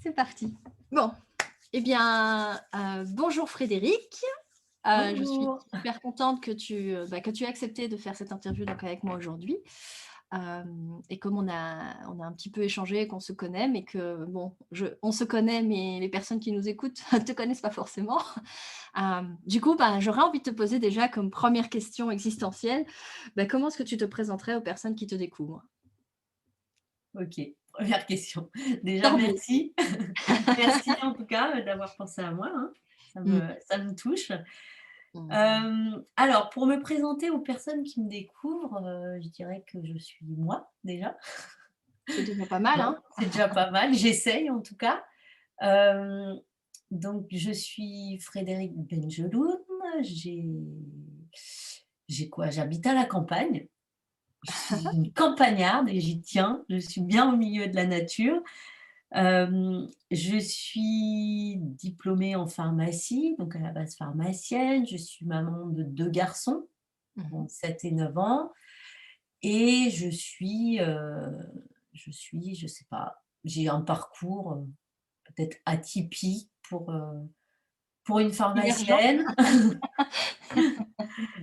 C'est parti. Bon, eh bien, bonjour Frédéric. Je suis Bonjour. super contente que tu aies accepté de faire cette interview donc avec moi aujourd'hui. Et comme on a un petit peu échangé, qu'on se connaît, mais que bon, on se connaît, mais les personnes qui nous écoutent ne te connaissent pas forcément. Du coup, j'aurais envie de te poser déjà comme première question existentielle, comment est-ce que tu te présenterais aux personnes qui te découvrent? OK, première question. Déjà D'emblée. merci. Merci en tout cas, d'avoir pensé à moi, hein. Mmh. Ça me touche. Mmh. Alors pour me présenter aux personnes qui me découvrent, je dirais que je suis moi, déjà. C'est déjà pas mal, Bon, hein? c'est déjà pas mal, j'essaye en tout cas. Hem, donc je suis Frédérique Benjeloun, j'ai j'ai quoi? J'habite à la campagne. Je suis une campagnarde et j'y tiens. Je suis bien au milieu de la nature. Je suis diplômée en pharmacie, donc à la base pharmacienne. Je suis maman de 2 garçons, qui Mmh. ont 7 et 9 ans et je sais pas, j'ai un parcours, peut-être atypique pour une Divergent? pharmacienne.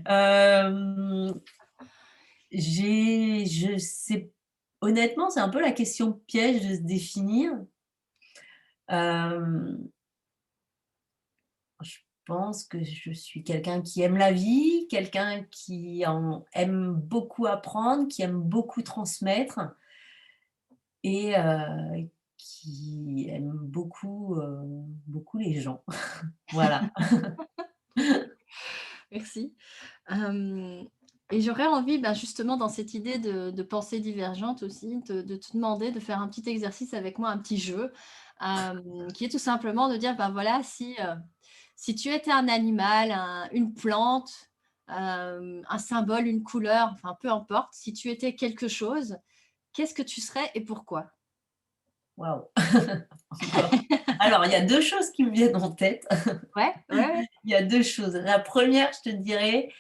Hem, je sais honnêtement, c'est un peu la question piège de se définir. Hem, je pense que je suis quelqu'un qui aime la vie, quelqu'un qui en aime beaucoup apprendre, qui aime beaucoup transmettre et qui aime beaucoup, beaucoup les gens. Voilà. Merci. Hem et j'aurais envie, justement dans cette idée de pensée divergente aussi, de te demander de faire un petit exercice avec moi, un petit jeu, qui est tout simplement de dire, voilà, si tu étais un animal, une plante, un symbole, une couleur, enfin peu importe, si tu étais quelque chose, qu'est-ce que tu serais et pourquoi? Waouh! Encore. Alors il y a 2 choses qui me viennent en tête. Ouais, ouais, ouais. Il y a 2 choses. La première, je te dirais,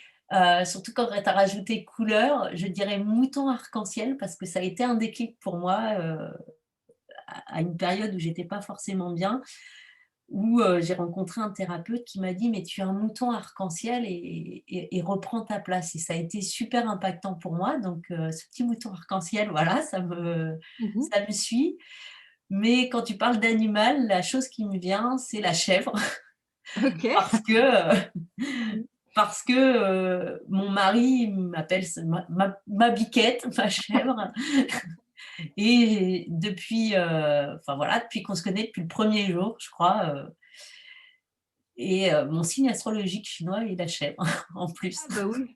surtout quand tu as rajouté couleur, je dirais mouton arc-en-ciel parce que ça a été un déclic pour moi, à une période où j'étais pas forcément bien, où, j'ai rencontré un thérapeute qui m'a dit: «Mais tu es un mouton arc-en-ciel et reprends ta place» et ça a été super impactant pour moi donc ce petit mouton arc-en-ciel, voilà, Mmh. ça me suit. Mais quand tu parles d'animal, la chose qui me vient, c'est la chèvre OK. parce que, Mmh. parce que, mon mari m'appelle ma biquette, ma chèvre et depuis, enfin voilà, depuis qu'on se connaît, depuis le premier jour, je crois, et mon signe astrologique chinois est la chèvre en plus. Ah bah oui.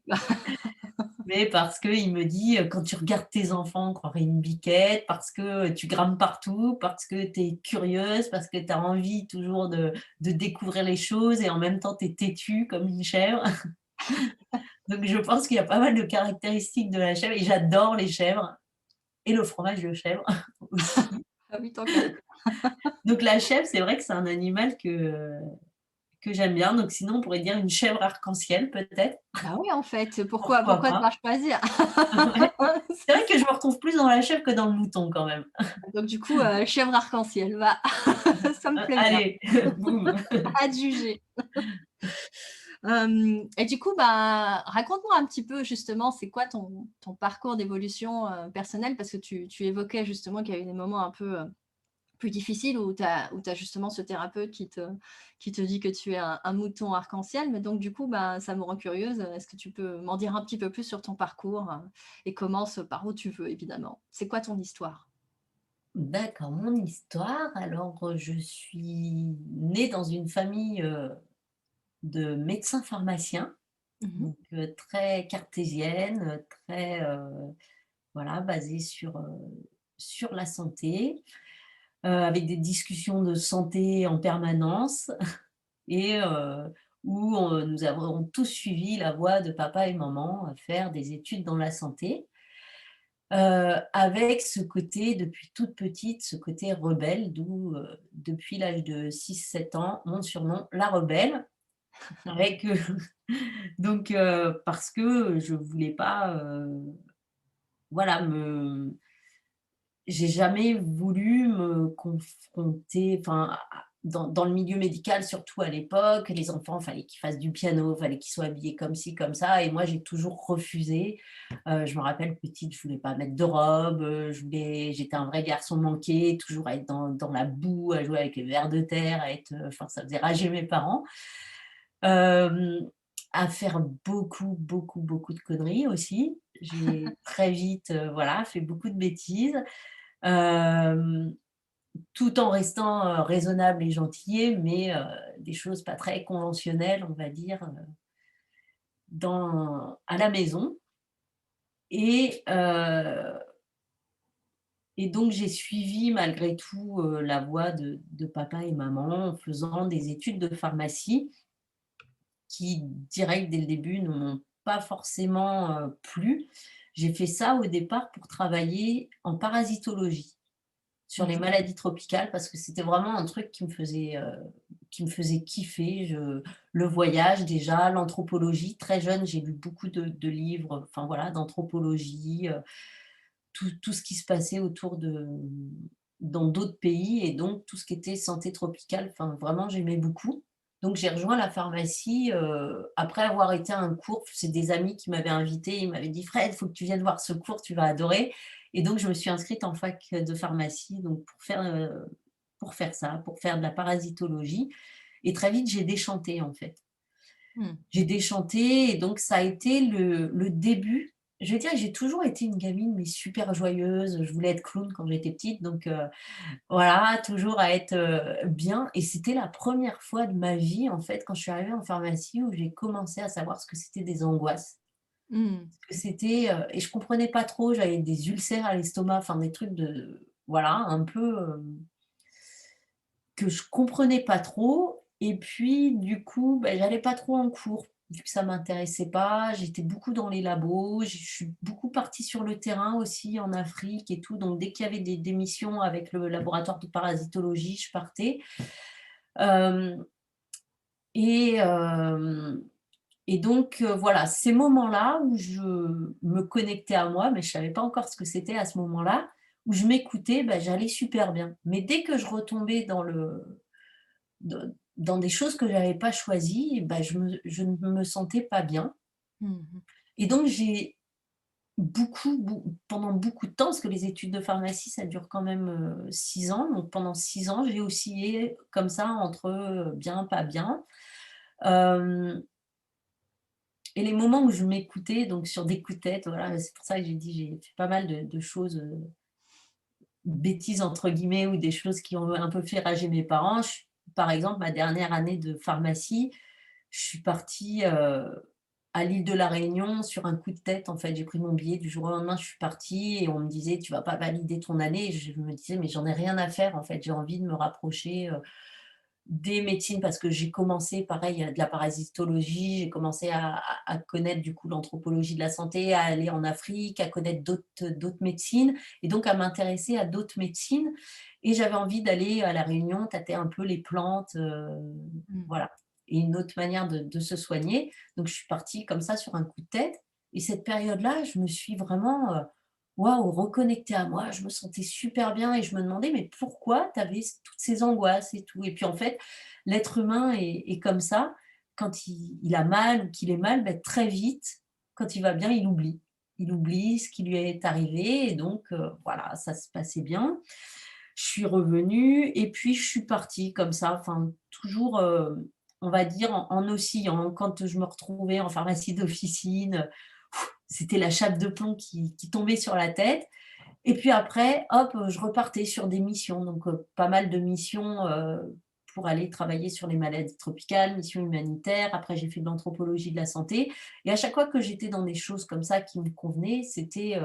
Mais parce qu'il me dit: «Quand tu regardes tes enfants, on croirait une biquette, parce que tu grimpes partout, parce que tu es curieuse, parce que tu as envie toujours de découvrir les choses et en même temps tu es têtue comme une chèvre». Donc je pense qu'il y a pas mal de caractéristiques de la chèvre et j'adore les chèvres et le fromage de chèvre aussi. Ah oui, tant qu'à. Donc la chèvre, c'est vrai que c'est un animal que j'aime bien. Donc sinon, on pourrait dire une chèvre arc-en-ciel peut-être, Bah oui, en fait, pourquoi pourquoi ne pas? pas choisir? Ouais. C'est vrai que je me retrouve plus dans la chèvre que dans le mouton quand même. Donc du coup, chèvre arc-en-ciel, va, ça me plaît bien. Allez, boum. À te juger. Et du coup, raconte-moi un petit peu justement, c'est quoi ton parcours d'évolution, personnelle? Parce que tu évoquais justement qu'il y avait des moments un peu, plus difficiles où tu as justement ce thérapeute qui te dit que tu es un mouton arc-en-ciel. Mais donc du coup, ça me rend curieuse. Est-ce que tu peux m'en dire un petit peu plus sur ton parcours, et commence par où tu veux évidemment. C'est quoi ton histoire? D'accord, mon histoire, alors, je suis née dans une famille, de médecins pharmaciens, Mmh. donc très cartésienne, très, voilà, basée sur la santé, avec des discussions de santé en permanence et où nous avons tous suivi la voie de papa et maman à faire des études dans la santé. Avec ce côté, depuis toute petite, ce côté rebelle, d'où, depuis l'âge de 6 7 ans, mon surnom, la rebelle. Avec, donc parce que je voulais pas, voilà, j'ai jamais voulu me confronter, enfin, dans le milieu médical, surtout à l'époque, les enfants, fallait qu'ils fassent du piano, fallait qu'ils soient habillés comme ci, comme ça, et moi, j'ai toujours refusé. Je me rappelle petite, je voulais pas mettre de robe, j'étais un vrai garçon manqué, toujours à être dans la boue, à jouer avec les vers de terre, à être, enfin, ça faisait rager mes parents. Hem, à faire beaucoup, beaucoup, beaucoup de conneries aussi. J'ai très vite, voilà, fait beaucoup de bêtises. Hem, tout en restant, raisonnable et gentillet, mais des choses pas très conventionnelles, on va dire, à la maison, et donc j'ai suivi malgré tout, la voie de papa et maman en faisant des études de pharmacie qui, direct dès le début, ne m'ont pas forcément, plu. J'ai fait ça au départ pour travailler en parasitologie. Sur les Mmh. maladies tropicales, parce que c'était vraiment un truc qui me faisait kiffer. Le voyage déjà, l'anthropologie. Très jeune, j'ai lu beaucoup de livres, enfin voilà, d'anthropologie, tout ce qui se passait autour dans d'autres pays, et donc tout ce qui était santé tropicale, enfin vraiment j'aimais beaucoup. Donc j'ai rejoint la pharmacie, après avoir été à un cours. C'est des amis qui m'avaient invitée, ils m'avaient dit: «Fred, il faut que tu viennes voir ce cours, tu vas adorer», et donc je me suis inscrite en fac de pharmacie, donc pour faire ça, pour faire de la parasitologie, et très vite j'ai déchanté en fait. Mmh. J'ai déchanté, et donc ça a été le début. Je veux dire, j'ai toujours été une gamine, mais super joyeuse. Je voulais être clown quand j'étais petite, donc voilà, toujours à être, bien, et c'était la première fois de ma vie, en fait, quand je suis arrivée en pharmacie, où j'ai commencé à savoir ce que c'était des angoisses. Mmh. Que c'était, et je comprenais pas trop, j'avais des ulcères à l'estomac, enfin des trucs de voilà, un peu, que je comprenais pas trop, et puis du coup, j'allais pas trop en cours, vu que ça m'intéressait pas. J'étais beaucoup dans les labos, je suis beaucoup partie sur le terrain aussi en Afrique et tout, donc dès qu'il y avait des missions avec le laboratoire de parasitologie, je partais. Hem et hem et donc voilà, ces moments-là où je me connectais à moi, mais je savais pas encore ce que c'était à ce moment-là, où je m'écoutais, j'allais super bien. Mais dès que je retombais dans des choses que j'avais pas choisies, je ne me sentais pas bien, Mmh mh. et donc j'ai pendant beaucoup de temps, parce que les études de pharmacie, ça dure quand même, 6 ans, donc pendant 6 ans, j'ai oscillé comme ça entre, bien, pas bien. Hem Et les moments où je m'écoutais, donc sur des coups de tête, voilà, c'est pour ça que j'ai dit, j'ai fait pas mal de choses, «bêtises» entre guillemets, ou des choses qui ont un peu fait rager mes parents. Par exemple, ma dernière année de pharmacie, je suis partie, à l'île de la Réunion sur un coup de tête. En fait, j'ai pris mon billet du jour au lendemain, je suis partie, et on me disait: «Tu vas pas valider ton année», et je me disais: «Mais j'en ai rien à faire en fait, j'ai envie de me rapprocher, des médecines», parce que j'ai commencé pareil, de la parasitologie, j'ai commencé à connaître du coup l'anthropologie de la santé, à aller en Afrique, à connaître d'autres médecines, et donc à m'intéresser à d'autres médecines, et j'avais envie d'aller à La Réunion, tâter un peu les plantes, Mmh. voilà, et une autre manière de se soigner. Donc je suis partie comme ça sur un coup de tête, et cette période-là, je me suis vraiment, waouh, reconnectée à moi. Je me sentais super bien, et je me demandais: «Mais pourquoi tu avais toutes ces angoisses et tout?» Et puis en fait, l'être humain est comme ça. Quand il a mal ou qu'il est mal, très vite, quand il va bien, il oublie. Il oublie ce qui lui est arrivé, et donc voilà, ça se passait bien. Je suis revenue, et puis je suis partie comme ça, enfin toujours, on va dire en oscillant. Quand je me retrouvais en pharmacie d'officine, c'était la chape de plomb qui tombait sur la tête, et puis après, hop, je repartais sur des missions, donc pas mal de missions, pour aller travailler sur les maladies tropicales, missions humanitaires. Après, j'ai fait de l'anthropologie de la santé, et à chaque fois que j'étais dans des choses comme ça qui me convenaient, c'était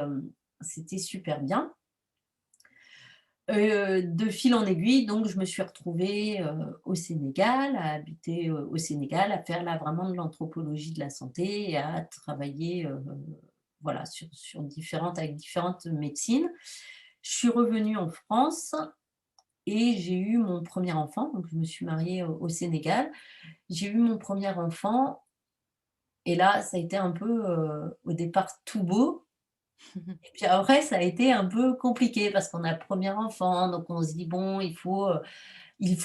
super bien. De fil en aiguille, donc je me suis retrouvée, au Sénégal, à habiter, au Sénégal, à faire là vraiment de l'anthropologie de la santé, et à travailler, voilà, sur avec différentes médecines. Je suis revenue en France, et j'ai eu mon premier enfant, donc je me suis mariée au Sénégal. J'ai eu mon premier enfant, et là, ça a été un peu, au départ tout beau, Et puis après, ça a été un peu compliqué parce qu'on a le premier enfant, donc on se dit: «Bon, il faut il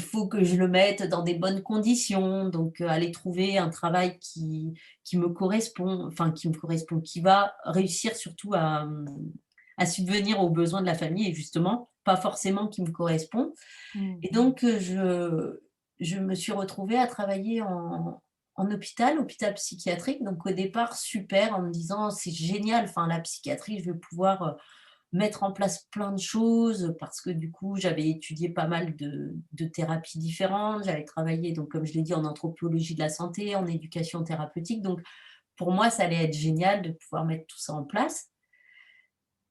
faut que je le mette dans des bonnes conditions», donc aller trouver un travail qui me correspond, enfin qui me correspond, qui va réussir surtout à subvenir aux besoins de la famille et justement, pas forcément qui me correspond. Mmh. Et donc je me suis retrouvée à travailler en hôpital psychiatrique. Donc au départ, super, en me disant: «C'est génial, enfin la psychiatrie, je vais pouvoir, mettre en place plein de choses», parce que du coup, j'avais étudié pas mal de thérapies différentes. J'avais travaillé donc comme je l'ai dit, en anthropologie de la santé, en éducation thérapeutique. Donc pour moi, ça allait être génial de pouvoir mettre tout ça en place.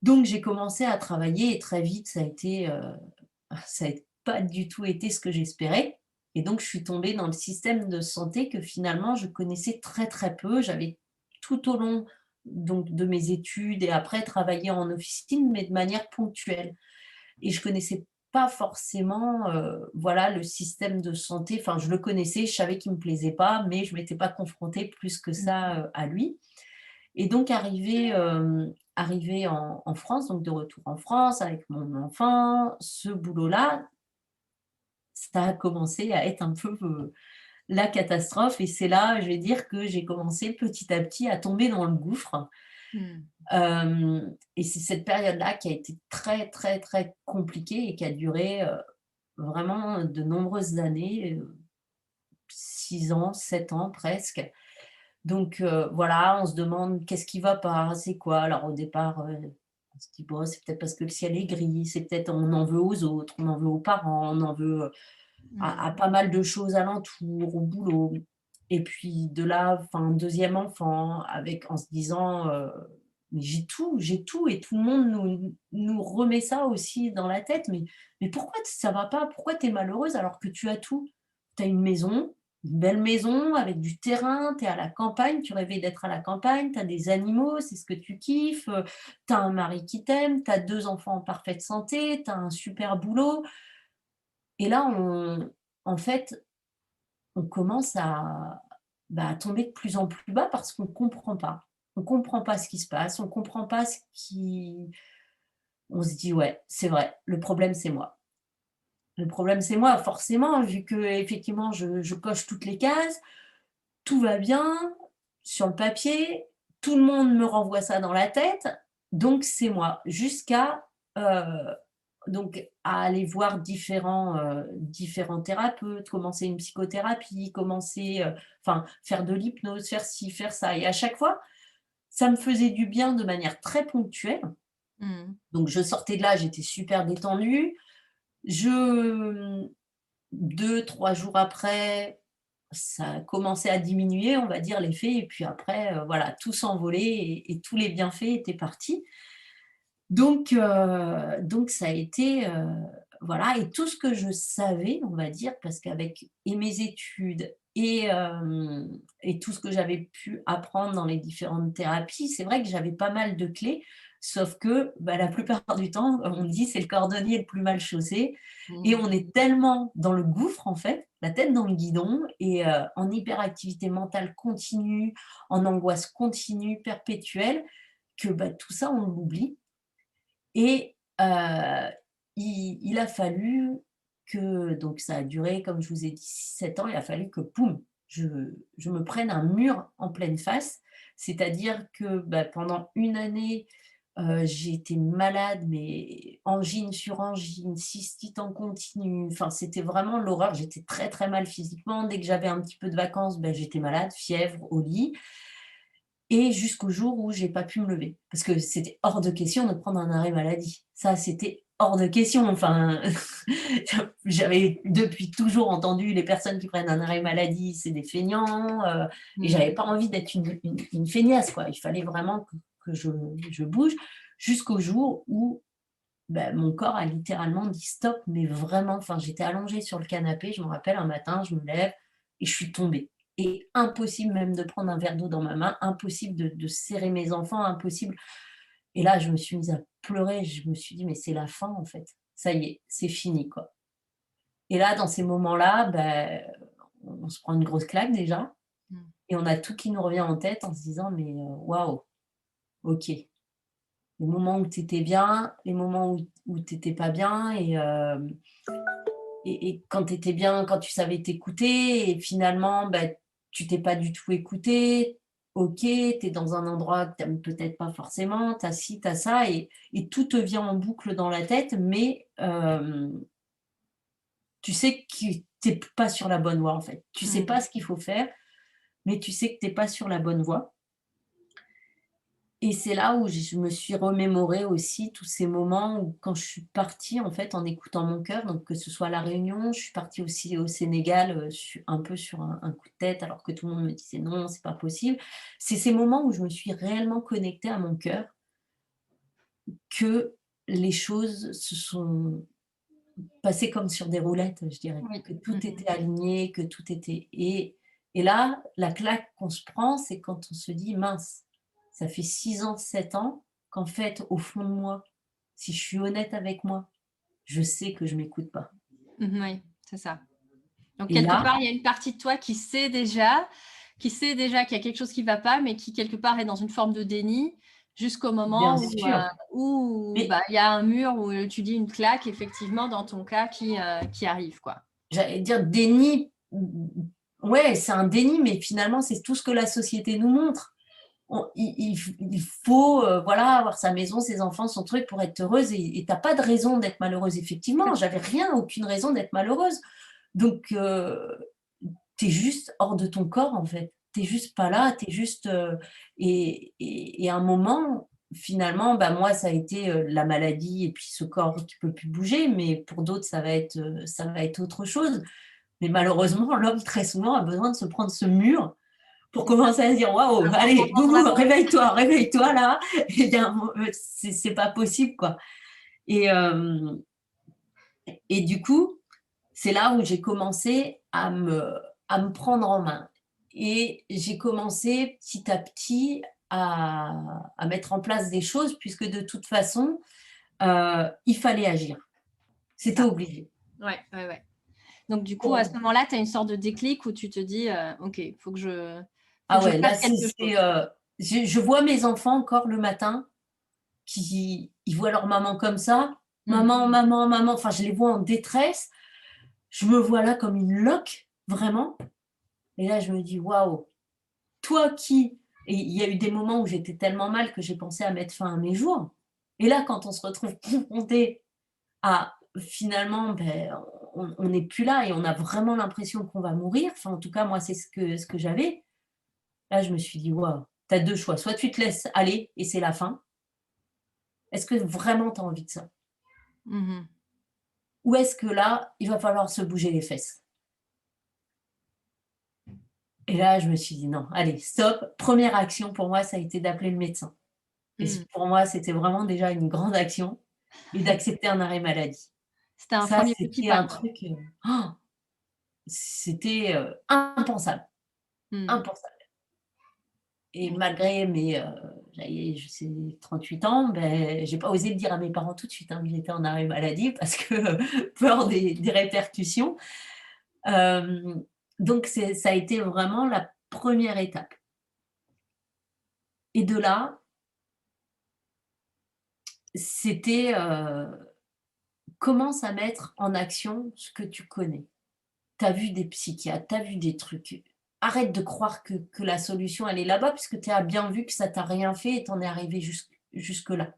Donc j'ai commencé à travailler et très vite, ça a pas du tout été ce que j'espérais et donc je suis tombée dans le système de santé que finalement je connaissais très, très peu. J'avais tout au long donc de mes études et après travaillé en officine, mais de manière ponctuelle et je connaissais pas forcément, voilà, le système de santé. Enfin, je le connaissais, je savais qu'il me plaisait pas, mais je m'étais pas confrontée plus que Mmh. ça, à lui et donc arrivée en France, donc de retour en France avec mon enfant, ce boulot-là, ça a commencé à être un peu, la catastrophe et c'est là, je vais dire, que j'ai commencé petit à petit à tomber dans le gouffre. Mmh. Et c'est cette période-là qui a été très, très, très compliquée et qui a duré, vraiment de nombreuses années, 6 ans, 7 ans presque. Donc voilà, on se demande: «Qu'est-ce qui va pas? C'est quoi?» Alors au départ, on se dit: «Bon, c'est peut-être parce que le ciel est gris, c'est peut-être on en veut aux autres, on en veut aux parents, on en veut, à Mmh. pas mal de choses alentour, au boulot» et puis de là, enfin, deuxième enfant avec en se disant, «Mais j'ai tout» et tout le monde nous remet ça aussi dans la tête: «Mais pourquoi ça va pas? Pourquoi tu es malheureuse alors que tu as tout? Tu as une maison, une belle maison avec du terrain, tu es à la campagne, tu rêvais d'être à la campagne, tu as des animaux, c'est ce que tu kiffes, tu as un mari qui t'aime, tu as 2 enfants en parfaite santé, tu as un super boulot». Et là, en fait, on commence à tomber de plus en plus bas parce qu'on comprend pas. On comprend pas ce qui se passe, on comprend pas ce qui on se dit: «Ouais, c'est vrai, le problème, c'est moi». Le problème, c'est moi, forcément, vu qu'effectivement, je coche toutes les cases, tout va bien sur le papier, tout le monde me renvoie ça dans la tête, donc c'est moi. Jusqu'à, heu donc à aller voir différents thérapeutes, commencer une psychothérapie, enfin faire de l'hypnose, faire ci, faire ça et à chaque fois, ça me faisait du bien de manière très ponctuelle. Mmh. Donc je sortais de là, j'étais super détendue. Je 2-3 jours après, ça a commencé à diminuer, on va dire l'effet et puis après, voilà, tout s'envolait et tous les bienfaits étaient partis. Donc ça a été, voilà et tout ce que je savais, on va dire, parce qu'avec et mes études et tout ce que j'avais pu apprendre dans les différentes thérapies, c'est vrai que j'avais pas mal de clés, sauf que, bah, la plupart du temps, on dit: «C'est le cordonnier le plus mal chaussé» et Mmh. on est tellement dans le gouffre, en fait, la tête dans le guidon et en hyperactivité mentale continue, en angoisse continue, perpétuelle, que, bah, tout ça, on l'oublie et il a fallu que donc ça a duré, comme je vous ai dit, 6-7 ans, il a fallu que boum, je me prenne un mur en pleine face. C'est-à-dire que, bah, pendant une année, j'ai été malade, mais angine sur angine, cystite en continu, enfin, c'était vraiment l'horreur. J'étais très, très mal physiquement. Dès que j'avais un petit peu de vacances, bah, j'étais malade, fièvre, au lit et jusqu'au jour où j'ai pas pu me lever. Parce que c'était hors de question de prendre un arrêt maladie. Ça, c'était hors de question. Enfin, j'avais depuis toujours entendu les personnes qui prennent un arrêt maladie, c'est des feignants, et j'avais Mmh. pas envie d'être une feignasse, quoi. Il fallait vraiment que je bouge jusqu'au jour où, bah, mon corps a littéralement dit: «Stop», mais vraiment, enfin, j'étais allongée sur le canapé, je me rappelle un matin, je me lève et je suis tombée et impossible même de prendre un verre d'eau dans ma main, impossible de serrer mes enfants, impossible et là, je me suis mise à pleurer, je me suis dit: «Mais c'est la fin, en fait. Ça y est, c'est fini, quoi» et là, dans ces moments-là, bah, on se prend une grosse claque déjà Mmh. et on a tout qui nous revient en tête en se disant: «Mais waouh!» OK. Les moments où tu étais bien, les moments où tu étais pas bien et quand tu étais bien, quand tu savais t'écouter et finalement, bah, tu t'es pas du tout écouté. OK, tu es dans un endroit que tu aimes peut-être pas forcément, tu as ci, tu as ça et tout te vient en boucle dans la tête, mais tu sais que tu es pas sur la bonne voie, en fait. Tu sais Mmh. pas ce qu'il faut faire, mais tu sais que tu es pas sur la bonne voie. Et c'est là où je me suis remémoré aussi tous ces moments où quand je suis partie, en fait, en écoutant mon cœur, donc que ce soit à La Réunion, je suis partie aussi au Sénégal, un peu sur un coup de tête alors que tout le monde me disait: «Non, c'est pas possible». C'est ces moments où je me suis réellement connectée à mon cœur que les choses se sont passées comme sur des roulettes, je dirais. Oui. Que Mmh tout mh. était aligné, que tout était et là, la claque qu'on se prend, c'est quand on se dit: «Mince, ça fait 6 ans, 7 ans qu'en fait, au fond de moi, si je suis honnête avec moi, je sais que je m'écoute pas» Mmh, oui, c'est ça. Donc et quelque là, part, il y a une partie de toi qui sait déjà qu'il y a quelque chose qui va pas, mais qui quelque part est dans une forme de déni, jusqu'au bien moment où, sûr, bah, mais il y a un mur où, tu dis une claque effectivement dans ton cas qui arrive, quoi. j'allais dire déni, ouais, c'est un déni, mais finalement, c'est tout ce que la société nous montre. Il faut, voilà, avoir sa maison, ses enfants, son truc pour être heureuse et tu as pas de raison d'être malheureuse. Effectivement, C'est ça. j'avais rien, aucune raison d'être malheureuse. Donc tu es juste hors de ton corps, en fait. Tu es juste pas là, tu es juste, et à un moment, finalement, bah, moi, ça a été, la maladie et puis ce corps qui peut plus bouger, mais pour d'autres, ça va être autre chose. Mais malheureusement, l'homme, très souvent, a besoin de se prendre ce mur pour C'est ça. commencer à se dire: «Waouh, Pour allez, prendre la boubou, route. réveille-toi là!» et il y a un mo c'est pas possible, quoi et et du coup, c'est là où j'ai commencé à me prendre en main et j'ai commencé petit à petit à mettre en place des choses puisque de toute façon, il fallait agir. C'est C'était ça. obligé. Ouais, ouais, ouais. Donc du coup, à ce Pour moment-là, tu as une sorte de déclic où tu te dis, «OK, faut ah que je ouais, là, fasse quelque chose». c'est, je vois mes enfants encore le matin qui ils voient leur maman comme ça: Mmh. «Maman, maman, maman», enfin, je les vois en détresse. Je me vois là comme une loque, vraiment et là, je me dis: «Waouh, toi qui» et il y a eu des moments où j'étais tellement mal que j'ai pensé à mettre fin à mes jours et là, quand on se retrouve confronté à finalement, beh, on n'est plus là et on a vraiment l'impression qu'on va mourir, enfin, en tout cas, moi, c'est ce que j'avais. Là, je me suis dit: «Waouh, tu as 2 choix, soit tu te laisses aller et c'est la fin. Est-ce que vraiment tu as envie de ça? Mmh. Ou est-ce que là, il va falloir se bouger les fesses?» Et là, je me suis dit: «Non, allez, stop». Première action pour moi, ça a été d'appeler le médecin et Mmh. pour moi, c'était vraiment déjà une grande action et d'accepter un arrêt maladie. C'était un Ça, premier petit c'était pas, un quoi. truc, c'était, impensable, Mmh. impensable et Ouais. malgré mes, j'allais je sais 38 ans, beh, j'ai pas osé le dire à mes parents tout de suite, hein, que j'étais en arrêt maladie parce que, peur des répercussions. Hem, donc ça a été vraiment la première étape et de là, c'était, commence à mettre en action ce que tu connais. Tu as vu des psychiatres, tu as vu des trucs. Arrête de croire que la solution, elle est là-bas, puisque tu as bien vu que ça t'a rien fait et tu en es arrivé jusque-là.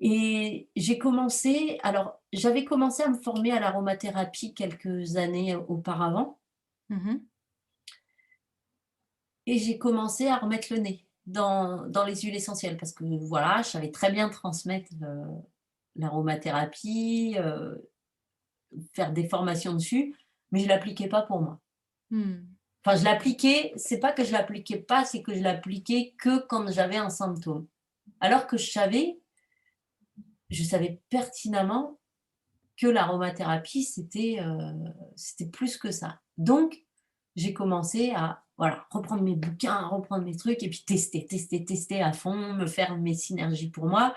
Et j'ai commencé alors, j'avais commencé à me former à l'aromathérapie quelques années auparavant Mmh. et j'ai commencé à remettre le nez dans les huiles essentielles parce que voilà, je savais très bien transmettre, l'aromathérapie, faire des formations dessus, mais je l'appliquais pas pour moi. Mmh. Enfin, je l'appliquais, c'est pas que je l'appliquais pas, c'est que je l'appliquais que quand j'avais un symptôme. Alors que je savais pertinemment que l'aromathérapie, c'était plus que ça. Donc, j'ai commencé à, voilà, reprendre mes bouquins, reprendre mes trucs et puis tester, tester, tester à fond, me faire mes synergies pour moi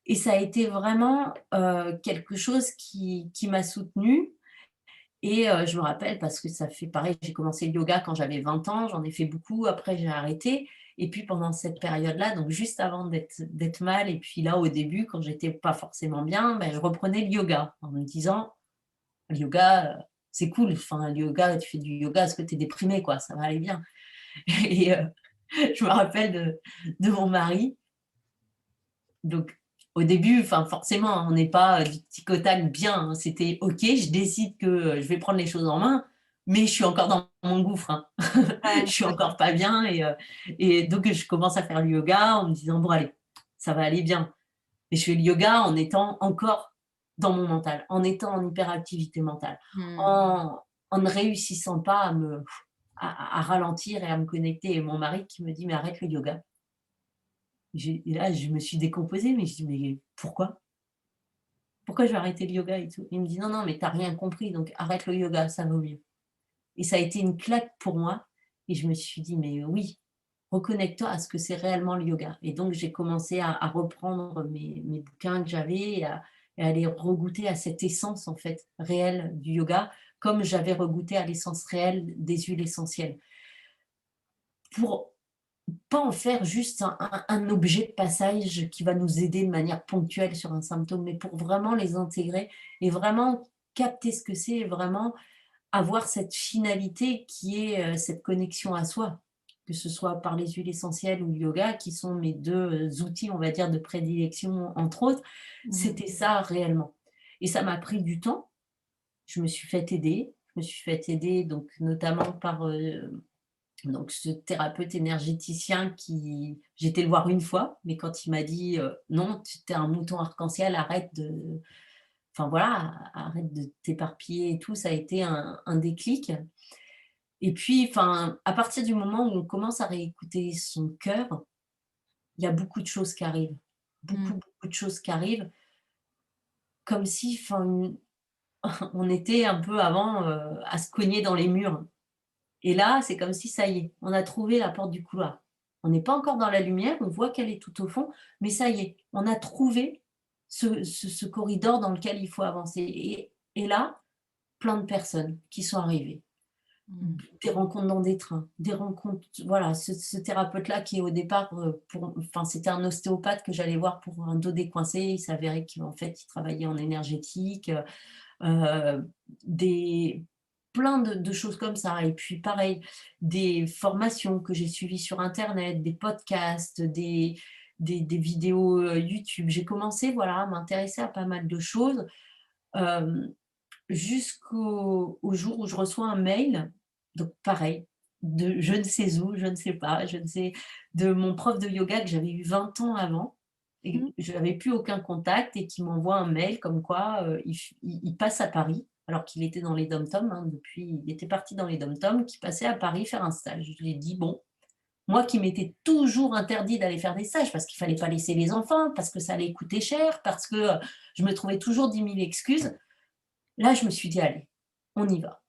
et ça a été vraiment, quelque chose qui m'a soutenue et je me rappelle parce que ça fait pareil, j'ai commencé le yoga quand j'avais 20 ans, j'en ai fait beaucoup, après j'ai arrêté Et puis pendant cette période-là, donc juste avant d'être mal, et puis là au début, quand j'étais pas forcément bien, ben, je reprenais le yoga en me disant: «Le yoga, c'est cool, enfin le yoga, tu fais du yoga parce que tu es déprimé quoi, ça va aller bien». Et je me rappelle de mon mari, donc au début, enfin forcément, hein, on n'est pas, du tic au tac bien, hein. C'était: «OK, je décide que, je vais prendre les choses en main, mais je suis encore dans mon gouffre, hein». Je Ouais, suis d'accord. encore pas bien, et donc je commence à faire le yoga en me disant: «Bon allez, ça va aller bien». Et je fais le yoga en étant encore dans mon mental, en étant en hyperactivité mentale, Mmh. en ne réussissant pas à ralentir et à me connecter, et mon mari qui me dit: «Mais arrête le yoga». Et là, je me suis décomposée, mais je dis: «Mais pourquoi? Pourquoi je vais arrêter le yoga et tout?» Il me dit: «Non, non, mais tu as rien compris, donc arrête le yoga, ça vaut mieux». Et ça a été une claque pour moi, et je me suis dit: «Mais oui, reconnecte-toi à ce que c'est réellement le yoga». Et donc j'ai commencé à reprendre mes bouquins que j'avais, et à les regoûter à cette essence, en fait, réelle du yoga, comme j'avais regoûté à l'essence réelle des huiles essentielles. Pour pas en faire juste un objet de passage qui va nous aider de manière ponctuelle sur un symptôme, mais pour vraiment les intégrer et vraiment capter ce que c'est, et vraiment avoir cette finalité qui est, cette connexion à soi, que ce soit par les huiles essentielles ou le yoga, qui sont mes 2 outils, on va dire, de prédilection, entre autres. Mmh. C'était ça réellement, et ça m'a pris du temps. Je me suis fait aider donc notamment par, donc ce thérapeute énergéticien qui j'étais le voir une fois, mais quand il m'a dit: «Non, tu es un mouton arc-en-ciel, arrête de, enfin voilà, arrête de t'éparpiller et tout», ça a été un déclic. Et puis, enfin, à partir du moment où on commence à réécouter son cœur, il y a beaucoup de choses qui arrivent. Beaucoup, Mmh. beaucoup de choses qui arrivent, comme si, enfin, on était un peu avant, à se cogner dans les murs. Et là, c'est comme si ça y est, on a trouvé la porte du couloir. On n'est pas encore dans la lumière, on voit qu'elle est tout au fond, mais ça y est, on a trouvé ce corridor dans lequel il faut avancer. Et là, plein de personnes qui sont arrivées. Mmh. Des rencontres dans des trains, des rencontres, voilà, ce thérapeute-là qui au départ, enfin, c'était un ostéopathe que j'allais voir pour un dos décoincé. Il s'avérait qu'en fait, il travaillait en énergétique, des plein de choses comme ça. Et puis pareil, des formations que j'ai suivies sur internet, des podcasts, des vidéos, YouTube. J'ai commencé, voilà, à m'intéresser à pas mal de choses, hem jusqu'au jour où je reçois un mail, donc pareil, de je ne sais où, je ne sais pas, je ne sais, de mon prof de yoga que j'avais eu 20 ans avant, et Mmh. je n'avais plus aucun contact, et qui m'envoie un mail comme quoi, il passe à Paris, alors qu'il était dans les DOM-TOM, hein, depuis il était parti dans les DOM-TOM, qu'il passait à Paris faire un stage. Je lui ai dit: «Bon», moi qui m'étais toujours interdit d'aller faire des stages parce qu'il fallait pas laisser les enfants, parce que ça allait coûter cher, parce que, je me trouvais toujours 10 000 excuses. Là, je me suis dit: «Allez, on y va».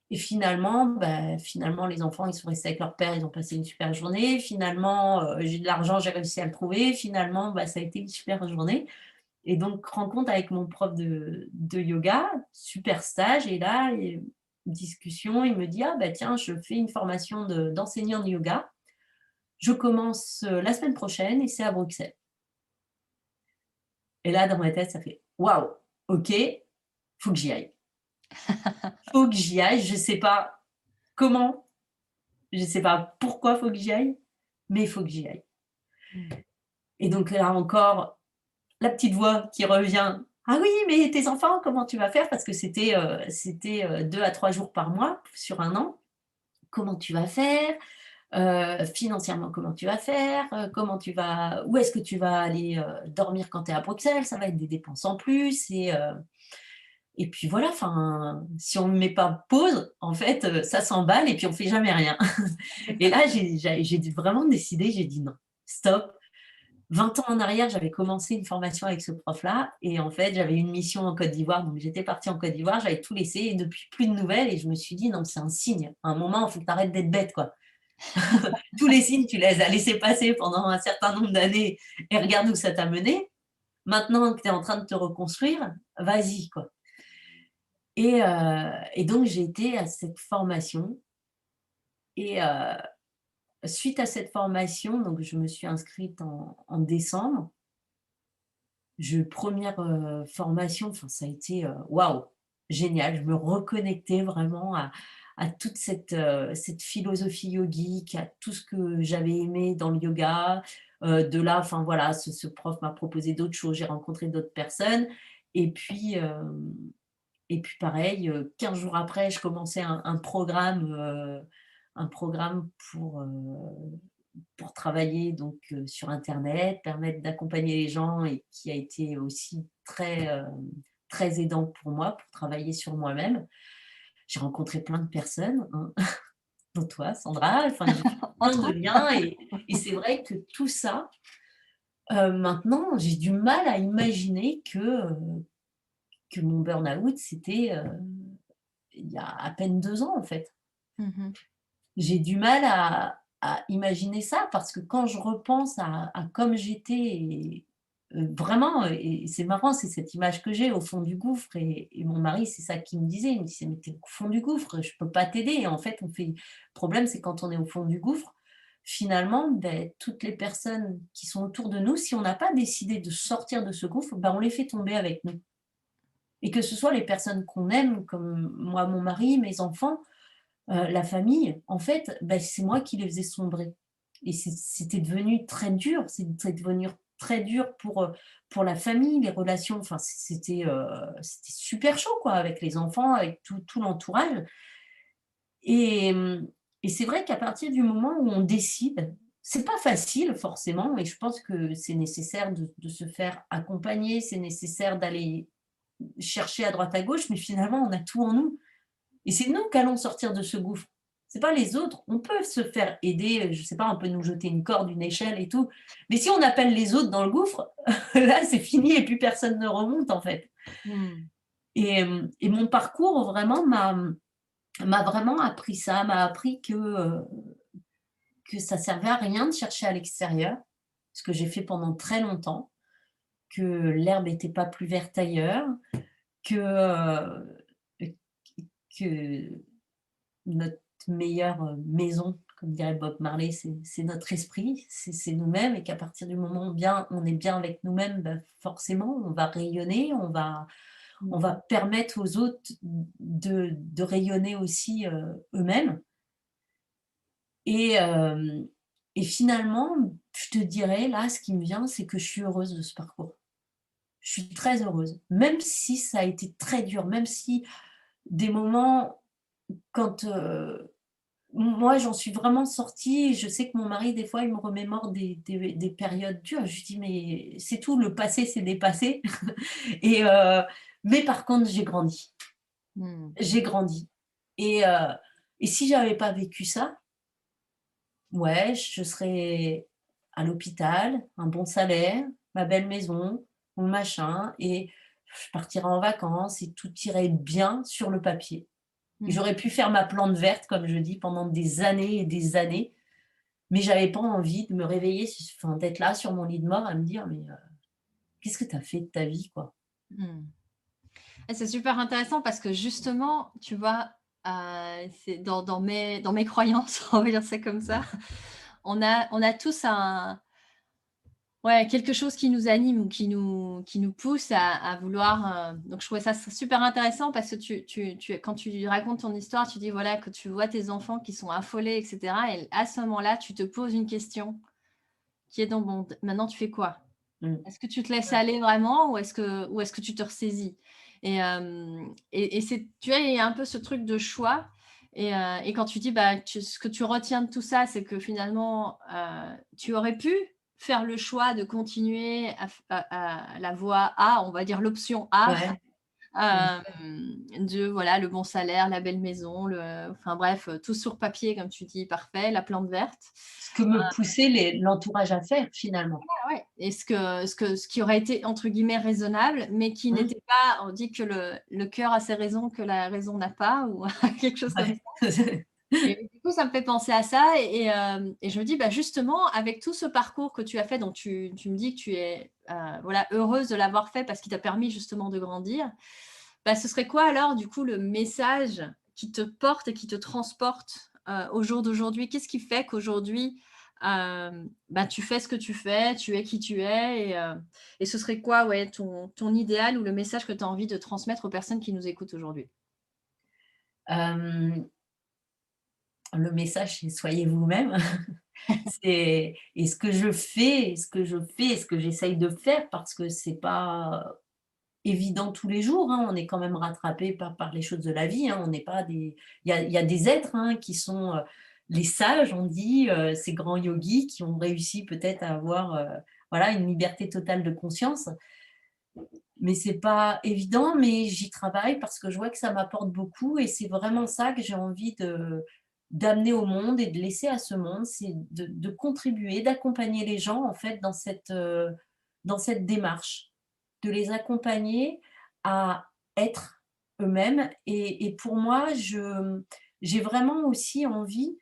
Et finalement, bah, finalement, les enfants, ils sont restés avec leur père, ils ont passé une super journée. Finalement, j'ai de l'argent, j'ai réussi à le trouver. Finalement, bah, ça a été une super journée, et donc rencontre avec mon prof de yoga, super stage. Et là, discussion, il me dit: «Ah bah, tiens, je fais une formation d'enseignant de yoga. Je commence, la semaine prochaine, et c'est à Bruxelles». Et là, dans ma tête, ça fait: «Waouh, OK, faut que j'y aille. Faut que j'y aille». Je sais pas comment, je sais pas pourquoi faut que j'y aille, mais il faut que j'y aille. Mmh. Et donc là encore, la petite voix qui revient: «Ah oui, mais tes enfants, comment tu vas faire?» Parce que c'était 2 à 3 jours par mois sur un an. «Comment tu vas faire? Financièrement, comment tu vas faire? Comment tu vas Où est-ce que tu vas aller, dormir quand tu es à Bruxelles? Ça va être des dépenses en plus». Et puis voilà, enfin, si on ne met pas pause, en fait, ça s'emballe et puis on fait jamais rien. C'est Et ça. là, j'ai vraiment décidé, j'ai dit: «Non, stop». 20 ans en arrière, j'avais commencé une formation avec ce prof-là, et en fait, j'avais une mission en Côte d'Ivoire, donc j'étais partie en Côte d'Ivoire, j'avais tout laissé, et depuis, plus de nouvelles. Et je me suis dit: «Non, c'est un signe. À un moment, il faut que tu arrêtes d'être bête, quoi. Tous les signes, tu les as laissés passer pendant un certain nombre d'années, et regarde où ça t'a mené. Maintenant que tu es en train de te reconstruire, vas-y, quoi». Et donc j'ai été à cette formation, et suite à cette formation, donc je me suis inscrite en décembre. Première, formation, enfin ça a été, waouh, génial. Je me reconnectais vraiment à toute cette philosophie yogique, à tout ce que j'avais aimé dans le yoga. De là, enfin voilà, ce prof m'a proposé d'autres choses, j'ai rencontré d'autres personnes et puis, pareil, 15 jours après, je commençais un programme pour travailler donc sur internet, permettre d'accompagner les gens et qui a été aussi très aidant pour moi, pour travailler sur moi-même. J'ai rencontré plein de personnes, hein, dont toi Sandra, enfin j'ai fait plein Entre de autres. liens et c'est vrai que tout ça, maintenant j'ai du mal à imaginer que mon burn-out c'était, il y a à peine 2 ans en fait. Mmh. J'ai du mal à imaginer ça parce que quand je repense à comme j'étais et vraiment et c'est marrant, c'est cette image que j'ai au fond du gouffre et mon mari, c'est ça qu'il me disait. Il me disait: «Mais tu es au fond du gouffre, je peux pas t'aider» et en fait, le problème, c'est quand on est au fond du gouffre, finalement, beh, toutes les personnes qui sont autour de nous, si on n'a pas décidé de sortir de ce gouffre, bah, on les fait tomber avec nous et que ce soit les personnes qu'on aime, comme moi, mon mari, mes enfants, la famille, en fait, bah, c'est moi qui les faisais sombrer et c'était devenu très dur, c'est devenu très dur pour la famille, les relations, enfin c'était super chaud quoi, avec les enfants, avec tout l'entourage et et c'est vrai qu'à partir du moment où on décide, c'est pas facile forcément et je pense que c'est nécessaire de se faire accompagner, c'est nécessaire d'aller chercher à droite à gauche, mais finalement on a tout en nous. Et c'est nous qu'allons sortir de ce gouffre. C'est pas les autres. On peut se faire aider, je sais pas, on peut nous jeter une corde, une échelle et tout. Mais si on appelle les autres dans le gouffre, là, c'est fini et plus personne ne remonte, en fait. Mmh. Et mon parcours vraiment m'a vraiment appris ça, m'a appris que ça servait à rien de chercher à l'extérieur, ce que j'ai fait pendant très longtemps, que l'herbe était pas plus verte ailleurs, que, que notre meilleure, maison, comme dirait Bob Marley, c'est notre esprit, c'est nous-mêmes et qu'à partir du moment où bien on est bien avec nous-mêmes, bah, forcément on va rayonner, on va Mmh. permettre aux autres de rayonner aussi, eux-mêmes et et finalement, je te dirais là, ce qui me vient, c'est que je suis heureuse de ce parcours. Je suis très heureuse, même si ça a été très dur, même si des moments quand, moi, j'en suis vraiment sortie. Je sais que mon mari, des fois, il me remémore des périodes dures. Je lui dis: «Mais c'est tout, le passé, c'est dépassé» et mais par contre, j'ai grandi. Mmh. J'ai grandi et et si j'avais pas vécu ça, ouais, je serais à l'hôpital, un bon salaire, ma belle maison, mon machin et je partirais en vacances et tout irait bien sur le papier. Et Mmh. j'aurais pu faire ma plante verte, comme je dis, pendant des années et des années. Mais j'avais pas envie de me réveiller, enfin d'être là sur mon lit de mort à me dire: «Mais, qu'est-ce que tu as fait de ta vie, quoi?» Mmh. Et c'est super intéressant parce que justement, tu vois, c'est dans mes croyances, on va dire ça comme ça, on a tous un ouais, quelque chose qui nous anime ou qui nous pousse à vouloir, donc je trouvais ça super intéressant parce que tu quand tu racontes ton histoire, tu dis voilà que tu vois tes enfants qui sont affolés et cetera et à ce moment-là, tu te poses une question qui est donc bon, maintenant tu fais quoi? Mmh. Est-ce que tu te laisses Ouais. aller vraiment ou est-ce que tu te ressaisis? Et c'est tu vois, il y a un peu ce truc de choix et quand tu dis, bah, ce que tu retiens de tout ça, c'est que finalement, tu aurais pu faire le choix de continuer à la voie A, on va dire l'option A, Ouais. Mmh. de voilà, le bon salaire, la belle maison, enfin bref, tout sur papier comme tu dis, parfait, la plante verte. Ce que me poussait l'entourage à faire, finalement. Ah ouais, et ce qui aurait été entre guillemets «raisonnable», mais qui Mmh. n'était pas, on dit que le cœur a ses raisons que la raison n'a pas ou quelque chose comme Ouais. ça et du coup, ça me fait penser à ça et je me dis, bah, justement avec tout ce parcours que tu as fait, dont tu me dis que tu es, voilà, heureuse de l'avoir fait parce qu'il t'a permis justement de grandir. Bah, ce serait quoi alors du coup le message qui te porte et qui te transporte, au jour d'aujourd'hui? Qu'est-ce qui fait qu'aujourd'hui, bah, tu fais ce que tu fais, tu es qui tu es et ce serait quoi, ouais, ton idéal ou le message que tu as envie de transmettre aux personnes qui nous écoutent aujourd'hui? Hem, le message, c'est: «Soyez vous-même». C'est et ce que je fais et ce que je fais et ce que j'essaye de faire parce que c'est pas évident tous les jours, hein. On est quand même rattrapé par les choses de la vie, hein. On n'est pas des il y a des êtres, hein, qui sont, les sages, on dit, ces grands yogis qui ont réussi peut-être à avoir, voilà, une liberté totale de conscience. Mais c'est pas évident, mais j'y travaille parce que je vois que ça m'apporte beaucoup et c'est vraiment ça que j'ai envie d'amener au monde et de laisser à ce monde, c'est de contribuer, d'accompagner les gens en fait dans cette démarche, de les accompagner à être eux-mêmes et pour moi, j'ai vraiment aussi envie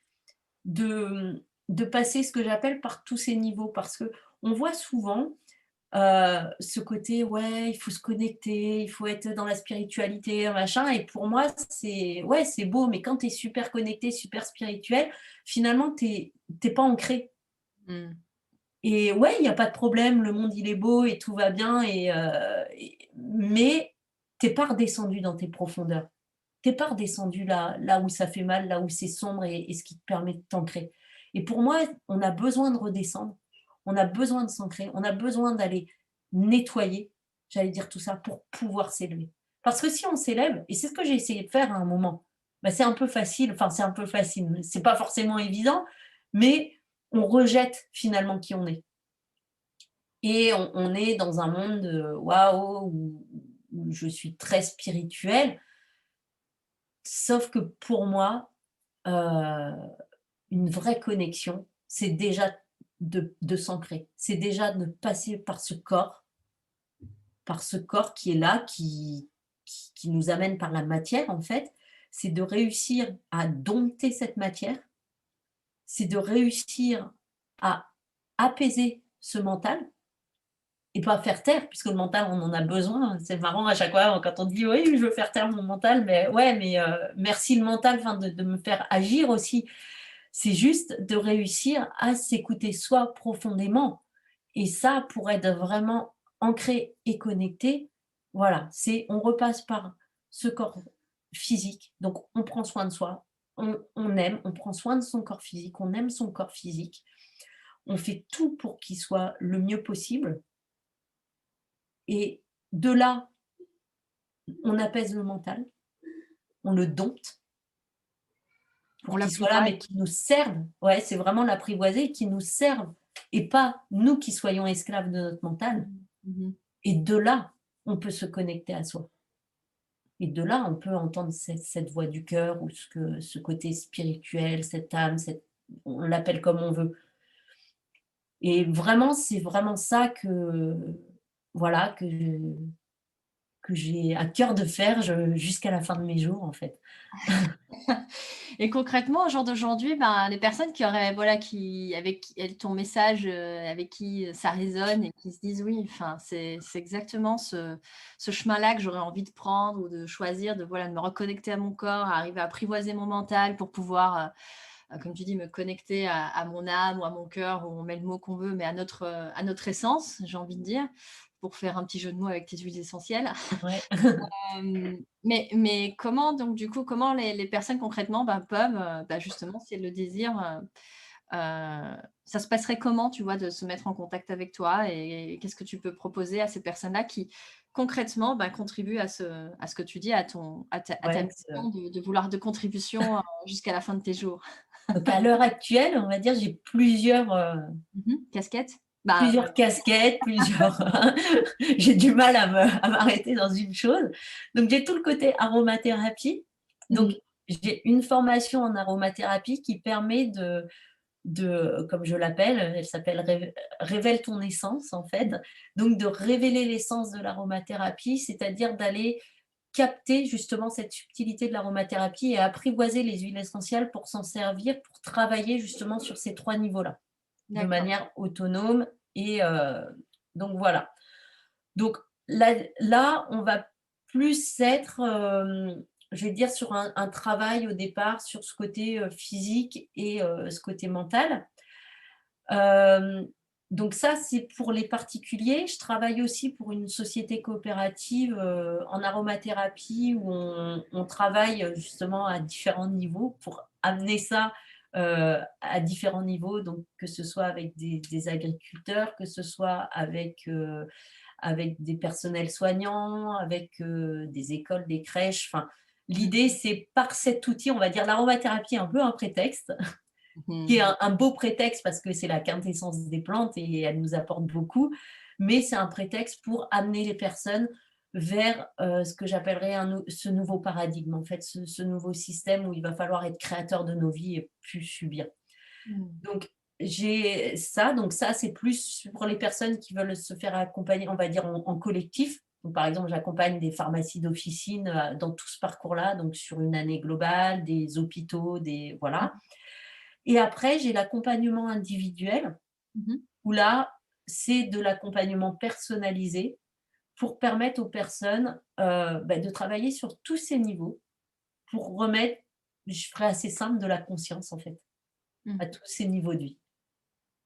de passer ce que j'appelle par tous ces niveaux parce qu'on voit souvent ce côté, ouais, il faut se connecter, il faut être dans la spiritualité, machin et pour moi, c'est ouais, c'est beau, mais quand tu es super connecté, super spirituel, finalement, tu es pas ancré Mmh. et ouais, il y a pas de problème, le monde, il est beau et tout va bien mais tu es pas redescendu dans tes profondeurs. Tu es pas redescendu là où ça fait mal, là où c'est sombre et ce qui te permet de t'ancrer et pour moi, on a besoin de redescendre, on a besoin de s'ancrer, on a besoin d'aller nettoyer, j'allais dire tout ça, pour pouvoir s'élever. Parce que si on s'élève et c'est ce que j'ai essayé de faire à un moment, bah, c'est un peu facile, enfin c'est un peu facile, c'est pas forcément évident, mais on rejette finalement qui on est et on est dans un monde, waouh, où je suis très spirituelle, sauf que pour moi, heu, une vraie connexion, c'est déjà de s'ancrer. C'est déjà de passer par ce corps qui est là, qui nous amène par la matière, en fait. C'est de réussir à dompter cette matière, c'est de réussir à apaiser ce mental et pas faire taire, puisque le mental, on en a besoin. C'est marrant à chaque fois quand on dit: «Oui, je veux faire taire mon mental», mais ouais, mais merci le mental, enfin de me faire agir aussi. C'est juste de réussir à s'écouter soi profondément et ça, pour être vraiment ancré et connecté, voilà, c'est on repasse par ce corps physique. Donc on prend soin de soi, on aime, on prend soin de son corps physique, on aime son corps physique. On fait tout pour qu'il soit le mieux possible et de là, on apaise le mental, on le dompte On pour qu'il soit là, l'apprivoise. mais qu'il nous serve. Ouais, c'est vraiment l'apprivoiser, qu'il nous serve et pas nous qui soyons esclaves de notre mental. Mmh. Mmh. Et de là, on peut se connecter à soi. Et de là, on peut entendre cette voix du cœur ou ce côté spirituel, cette âme, on l'appelle comme on veut. Et vraiment, c'est vraiment ça voilà, que j'ai à cœur de faire jusqu'à la fin de mes jours, en fait. Et concrètement, au jour d'aujourd'hui, ben, les personnes qui auraient voilà, qui avec qui ton message, avec qui, ça résonne et qui se disent: «Oui, enfin, c'est exactement ce chemin-là que j'aurais envie de prendre ou de choisir, de voilà, de me reconnecter à mon corps, à arriver à apprivoiser mon mental pour pouvoir, comme tu dis, me connecter à mon âme ou à mon cœur, ou on met le mot qu'on veut, mais à notre essence», j'ai envie de dire, pour faire un petit jeu de mots avec tes huiles essentielles. Ouais. Mais comment donc du coup, comment les personnes concrètement, bah, peuvent, bah, justement, si elles le désirent, ça se passerait comment, tu vois, de se mettre en contact avec toi et qu'est-ce que tu peux proposer à ces personnes-là qui concrètement, bah, contribuent à ce que tu dis, à ta Ouais, mission de vouloir de contribution, jusqu'à la fin de tes jours? donc à l'heure actuelle, on va dire, j'ai Mmh. Casquette? Bah, plusieurs casquettes, j'ai du mal à m'arrêter dans une chose. Donc j'ai tout le côté aromathérapie. mmh, Donc j'ai une formation en aromathérapie qui permet comme je l'appelle, elle s'appelle «Révèle ton essence» en fait. Donc de révéler l'essence de l'aromathérapie, c'est-à-dire d'aller capter justement cette subtilité de l'aromathérapie et apprivoiser les huiles essentielles pour s'en servir, pour travailler justement sur ces 3 niveaux-là, de d'accord. manière autonome et donc voilà. Donc là, on va plus être, je vais dire, sur un travail au départ, sur ce côté, physique et ce côté mental. Hem, donc ça, c'est pour les particuliers. Je travaille aussi pour une société coopérative, en aromathérapie où on travaille, justement à différents niveaux pour amener ça, à différents niveaux, donc que ce soit avec des agriculteurs, que ce soit avec des personnels soignants, avec, des écoles, des crèches, enfin, Mmh. l'idée c'est par cet outil, on va dire l'aromathérapie est un peu un prétexte, qui est Mmh. un beau prétexte parce que c'est la quintessence des plantes et elles nous apportent beaucoup, mais c'est un prétexte pour amener les personnes vers, ce que j'appellerais ce nouveau paradigme, en fait, ce nouveau système où il va falloir être créateur de nos vies et plus subir. Mmh. Donc j'ai ça, donc ça, c'est plus pour les personnes qui veulent se faire accompagner, on va dire en collectif. Donc par exemple, j'accompagne des pharmacies d'officine, dans tout ce parcours-là, donc sur une année globale, des hôpitaux, des voilà. Et après, j'ai l'accompagnement individuel, Mmh. où là, c'est de l'accompagnement personnalisé pour permettre aux personnes, de travailler sur tous ces niveaux, pour remettre, je ferai assez simple, de la conscience en fait, Mmh. à tous ces niveaux de vie.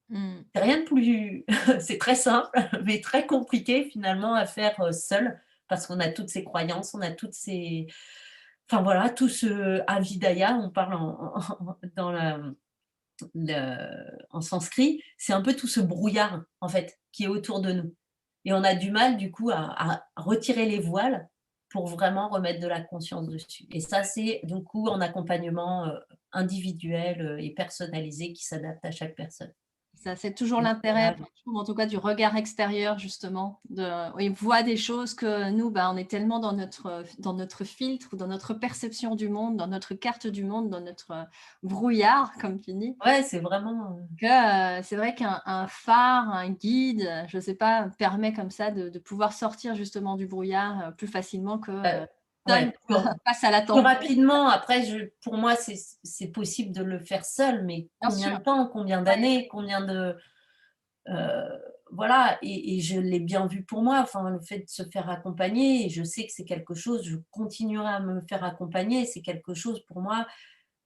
Mmh. C'est rien de plus c'est très simple, mais très compliqué finalement à faire, seul, parce qu'on a toutes ces croyances, on a toutes ces enfin voilà, tout ce Avidaya, on parle dans en sanskrit, c'est un peu tout ce brouillard, en fait, qui est autour de nous et on a du mal du coup à retirer les voiles pour vraiment remettre de la conscience dessus et ça, c'est du coup en accompagnement, individuel, et personnalisé qui s'adapte à chaque personne. Ça, c'est toujours Donc l'intérêt, là enfin, je trouve en tout cas du regard extérieur justement, de oui, voit des choses que nous, bah, on est tellement dans notre filtre, dans notre perception du monde, dans notre carte du monde, dans notre, brouillard comme tu dis, ouais, c'est vraiment, que, c'est vrai qu'un phare, un guide, je sais pas, permet comme ça de pouvoir sortir justement du brouillard, plus facilement que, heu, seul ouais, plus face à la plus tempête. rapidement. Après pour moi, c'est possible de le faire seul, mais Bien combien sûr, de temps? Combien ouais, d'années? Combien de voilà et je l'ai bien vu pour moi, enfin, le fait de se faire accompagner et je sais que c'est quelque chose, je continuerai à me faire accompagner, c'est quelque chose pour moi,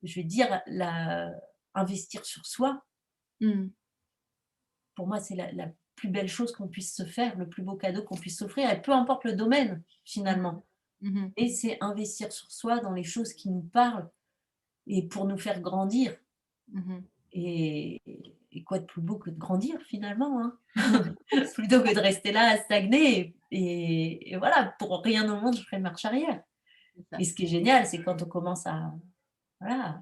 je vais dire la investir sur soi, mmh, pour moi, c'est la plus belle chose qu'on puisse se faire, le plus beau cadeau qu'on puisse s'offrir et peu importe le domaine mmh, finalement mmh et c'est investir sur soi dans les choses qui nous parlent et pour nous faire grandir mmh. et et quoi de plus beau que de grandir finalement, hein? Plutôt que de rester là à stagner et voilà, pour rien au monde je ferais marche arrière C'est ça. et ce qui est génial, c'est quand on commence à voilà,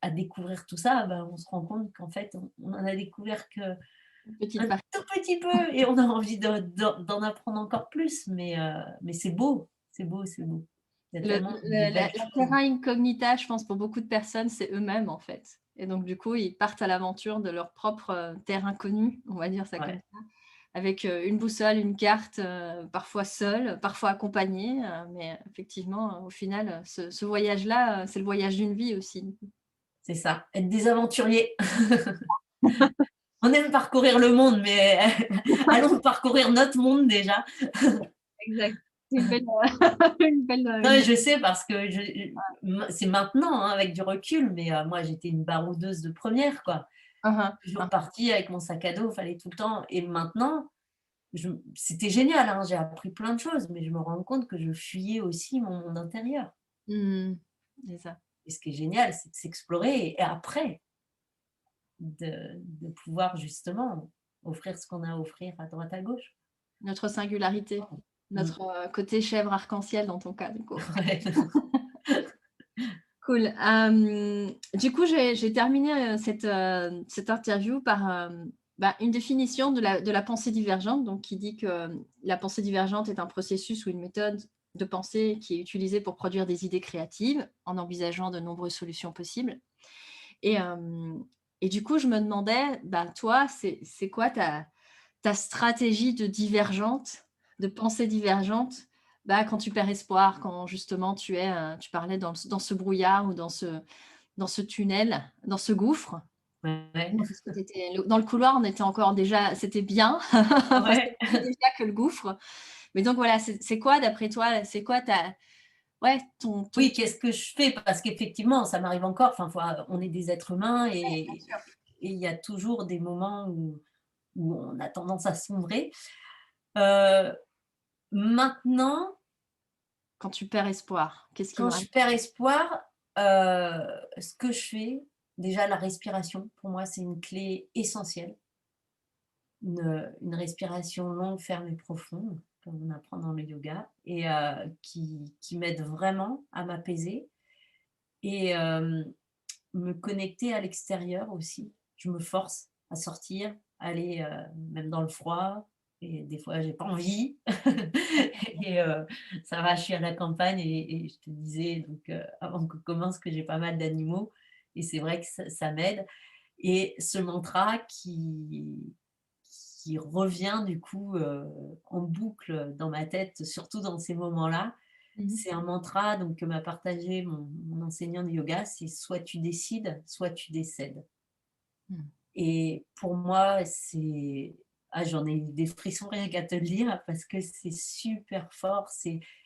à découvrir tout ça, ben, on se rend compte qu'en fait, on en a découvert qu'un Une petite partie. tout petit peu et on a envie d'en apprendre encore plus, mais c'est beau, c'est beau, c'est beau. Il y a tellement de belles La choses. terra incognita, je pense, pour beaucoup de personnes, c'est eux-mêmes, en fait. Et donc du coup, ils partent à l'aventure de leur propre, terre inconnue, on va dire ça comme Ouais, ça, avec, une boussole, une carte, parfois seule, parfois accompagnée, mais effectivement, au final, ce voyage-là, c'est le voyage d'une vie aussi. c'est ça, être des aventuriers. On aime parcourir le monde, mais allons parcourir notre monde déjà. Exact. C'est une belle, une belle, Non, mais une je sais parce que c'est maintenant, hein, avec du recul, mais moi j'étais une baroudeuse de première quoi. hein, Toujours hein. partie avec mon sac à dos, fallait tout le temps et maintenant, c'était génial, hein, j'ai appris plein de choses, mais je me rends compte que je fuyais aussi mon monde intérieur Mmh. C'est ça. et ce qui est génial, c'est de s'explorer et après de pouvoir justement offrir ce qu'on a à offrir à droite à gauche. Notre singularité, Mmh. notre, côté chèvre arc-en-ciel dans ton cas, du coup. Ouais. Cool. Du coup, j'ai terminé, cette interview par, une définition de la pensée divergente, donc qui dit que, la pensée divergente est un processus ou une méthode de pensée qui est utilisée pour produire des idées créatives, en envisageant de nombreuses solutions possibles et du coup, je me demandais, bah, toi, c'est quoi ta stratégie de divergente, de pensée divergente, bah, quand tu perds espoir, quand justement tu parlais dans ce brouillard ou dans ce tunnel, dans ce gouffre. Ouais. Bon, parce que tu dans le couloir, on était encore déjà c'était bien, enfin, Ouais. c'était mieux déjà que le gouffre. Mais donc voilà, c'est quoi d'après toi, c'est quoi ouais, ton Oui, qu'est-ce que je fais? Parce qu'effectivement, ça m'arrive encore, enfin, on est des êtres humains bien et sûr. il y a toujours des moments où on a tendance à sombrer. Heu, Maintenant, Quand tu perds espoir, qu'est-ce qui quand va? je perds espoir, ce que je fais, déjà la respiration, pour moi, c'est une clé essentielle. Une respiration longue, ferme et profonde, comme on apprend dans le yoga et qui m'aide vraiment à m'apaiser et me connecter à l'extérieur aussi. Je me force à sortir, aller, même dans le froid et des fois j'ai pas envie et ça va, je suis à la campagne et je te disais donc avant qu'on commence que j'ai pas mal d'animaux et c'est vrai que ça m'aide et ce mantra qui revient du coup, en boucle dans ma tête, surtout dans ces moments-là, Mmh mh. c'est un mantra donc que m'a partagé mon enseignant de yoga, c'est: «Soit tu décides, soit tu décèdes» Mmh. et pour moi, j'en ai eu des frissons rien qu'à te le dire parce que c'est super fort,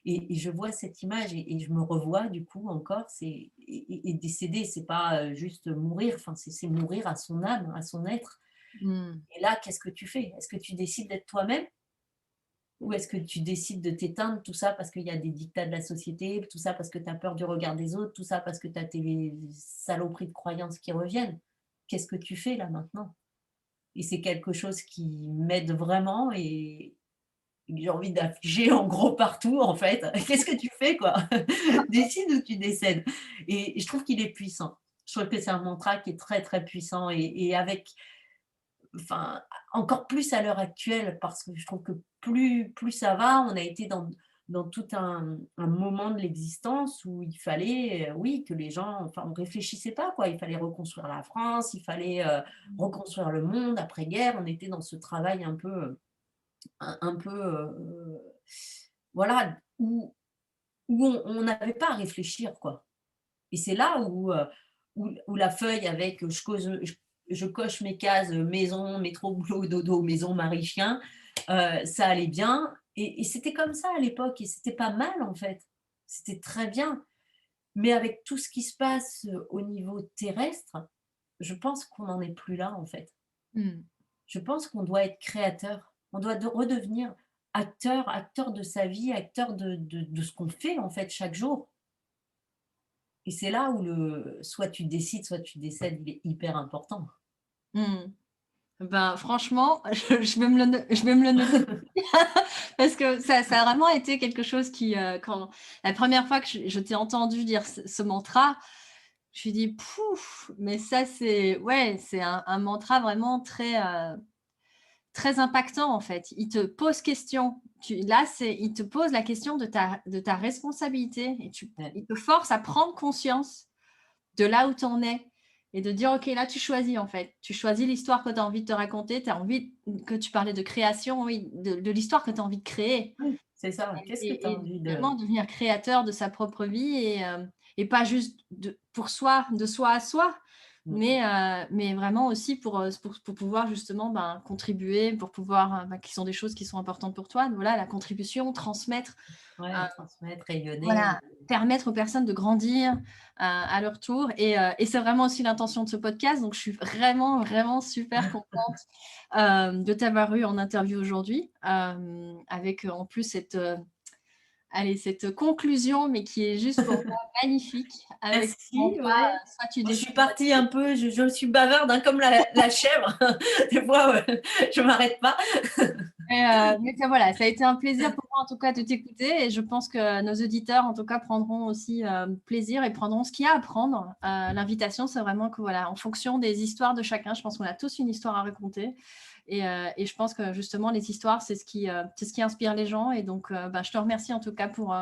et je vois cette image et je me revois du coup encore, et décéder, c'est pas, juste mourir, enfin c'est mourir à son âme, à son être. Mmh. Et là, qu'est-ce que tu fais? Est-ce que tu décides d'être toi-même? Ou est-ce que tu décides de t'éteindre, tout ça parce qu'il y a des dictats de la société, tout ça parce que tu as peur du regard des autres, tout ça parce que tu as tes saloperies de croyances qui reviennent? Qu'est-ce que tu fais là maintenant? Et c'est quelque chose qui m'aide vraiment et que j'ai envie d'afficher en gros partout en fait. Qu'est-ce que tu fais quoi? Décide ou tu décèdes. Et je trouve qu'il est puissant. Je trouve que c'est un mantra qui est très, très puissant et avec, enfin, encore plus à l'heure actuelle parce que je trouve que plus ça va, on a été dans tout un moment de l'existence où il fallait, oui, que les gens, enfin, on réfléchissait pas quoi. Il fallait reconstruire la France, il fallait, reconstruire le monde après-guerre. On était dans ce travail un peu, un peu, voilà, où on n'avait pas à réfléchir quoi. Et c'est là où la feuille avec, je coche mes cases, maison, métro, boulot, dodo, maison, mari, chien, ça allait bien et c'était comme ça à l'époque et c'était pas mal en fait. C'était très bien. Mais avec tout ce qui se passe, au niveau terrestre, je pense qu'on n'en est plus là en fait. Mmh. Je pense qu'on doit être créateur. On doit redevenir acteur de sa vie, acteur de ce qu'on fait en fait chaque jour. Et c'est là où le soit tu décides, soit tu décèdes, il est hyper important. Mmh. Ben, franchement, je vais me le noter parce que ça a vraiment été quelque chose qui, quand la première fois que je t'ai entendu dire ce mantra, je me suis dit: «Pouf!» mais ça c'est ouais, c'est un mantra vraiment très, très impactant en fait. Il te pose question. Là, il te pose la question de ta responsabilité et Ouais, il te force à prendre conscience de là où tu en es et de dire: «OK, là, tu choisis, en fait. Tu choisis l'histoire que tu as envie de te raconter. Tu as envie que tu parlais de création, oui, de l'histoire que tu as envie de créer oui, c'est ça. Qu'est-ce que tu as et envie de vraiment devenir créateur de sa propre vie et pas juste pour soi, de soi à soi, mmh, mais vraiment aussi pour pouvoir justement, ben, contribuer, pour pouvoir, bah, qui sont des choses qui sont importantes pour toi. Voilà, la contribution, transmettre, ouais, transmettre, rayonner, voilà, permettre aux personnes de grandir, à leur tour et c'est vraiment aussi l'intention de ce podcast, donc je suis vraiment, vraiment super contente, de t'avoir eu en interview aujourd'hui, avec, en plus cette conclusion, mais qui est juste pour moi magnifique avec ce merci, mantra, ouais. soit tu Moi, je décides, suis soit partie un peu, je suis bavarde, hein, comme la chèvre. Des fois, je m'arrête pas. Mais ça voilà, ça a été un plaisir pour moi en tout cas de t'écouter et je pense que nos auditeurs en tout cas prendront aussi, plaisir et prendront ce qu'il y a à prendre. L'invitation, c'est vraiment que voilà, en fonction des histoires de chacun, je pense qu'on a tous une histoire à raconter et je pense que justement les histoires, c'est ce qui inspire les gens et donc bah, je te remercie en tout cas pour,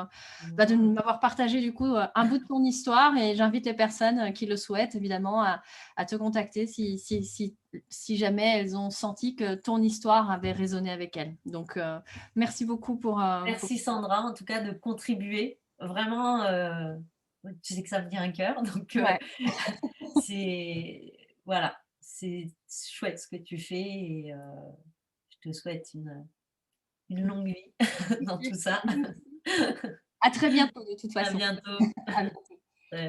bah, de m'avoir partagé du coup, un bout de ton histoire et j'invite les personnes, qui le souhaitent évidemment à te contacter si jamais elles ont senti que ton histoire avait résonné avec elles. Donc, merci beaucoup pour Merci Sandra, en tout cas, de contribuer. Vraiment, tu sais que ça me tient à cœur, donc ouais. c'est voilà, c'est chouette ce que tu fais et je te souhaite une longue vie dans tout ça. À très bientôt de toute À façon. bientôt. À